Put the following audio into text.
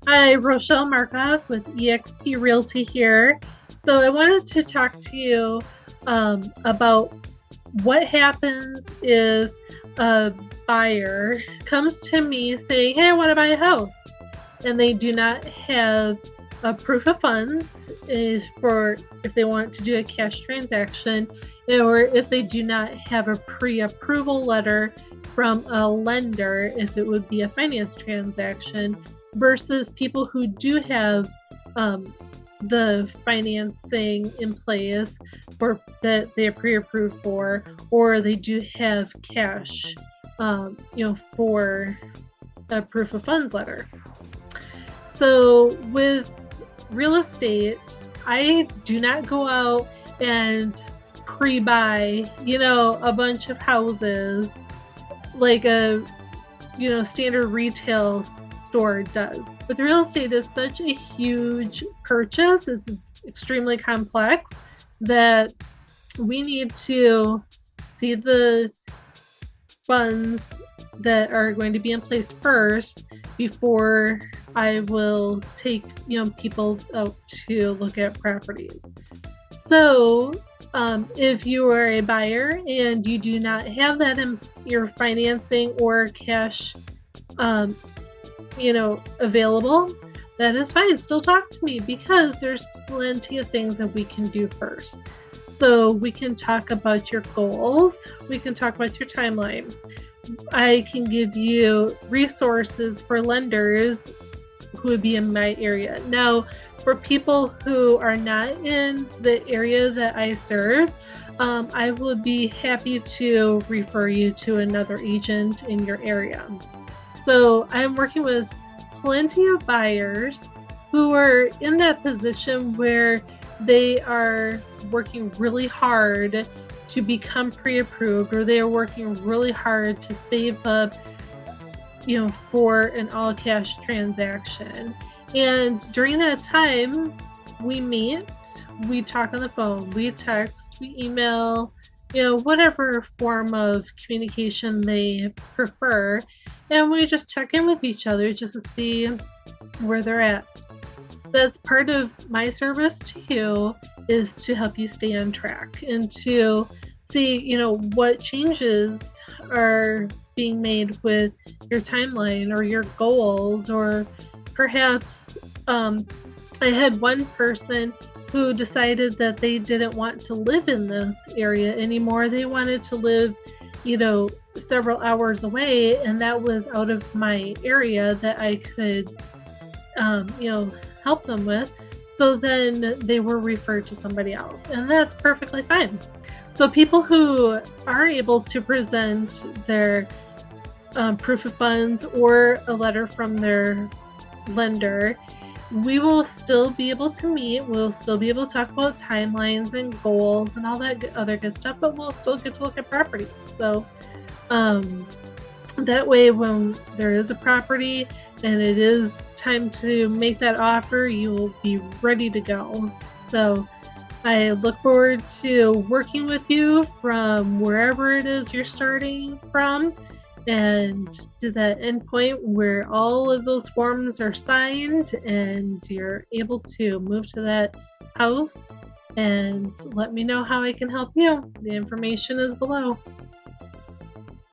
Hi, Rochelle Markov with eXp Realty here. So I wanted to talk to you about what happens if a buyer comes to me saying, "Hey, I want to buy a house," and they do not have a proof of funds if they want to do a cash transaction, or if they do not have a pre-approval letter from a lender if it would be a finance transaction, versus people who do have the financing in place for that they're pre-approved for, or they do have cash, for a proof of funds letter. So with real estate, I do not go out and pre-buy, a bunch of houses like a, standard retail store does. But real estate is such a huge purchase, it's extremely complex, that we need to see the funds that are going to be in place first before I will take people out to look at properties. So if you are a buyer and you do not have that in your financing or cash available, that is fine. Still talk to me, because there's plenty of things that we can do first. So we can talk about your goals. We can talk about your timeline. I can give you resources for lenders who would be in my area. Now, for people who are not in the area that I serve, I would be happy to refer you to another agent in your area. So I'm working with plenty of buyers who are in that position where they are working really hard to become pre-approved, or they are working really hard to save up, for an all-cash transaction. And during that time, we meet, we talk on the phone, we text, we email, whatever form of communication they prefer. And we just check in with each other just to see where they're at. That's part of my service to you, is to help you stay on track and to see, what changes are being made with your timeline or your goals, or perhaps I had one person who decided that they didn't want to live in this area anymore. They wanted to live, several hours away, and that was out of my area that I could, help them with. So then they were referred to somebody else, and that's perfectly fine. So people who are able to present their proof of funds or a letter from their lender, we will still be able to meet. We'll still be able to talk about timelines and goals and all that other good stuff, but we'll still get to look at properties. So that way, when there is a property and it is time to make that offer, you will be ready to go. So I look forward to working with you from wherever it is you're starting from, and to that end point where all of those forms are signed and you're able to move to that house. And let me know how I can help you. The information is below.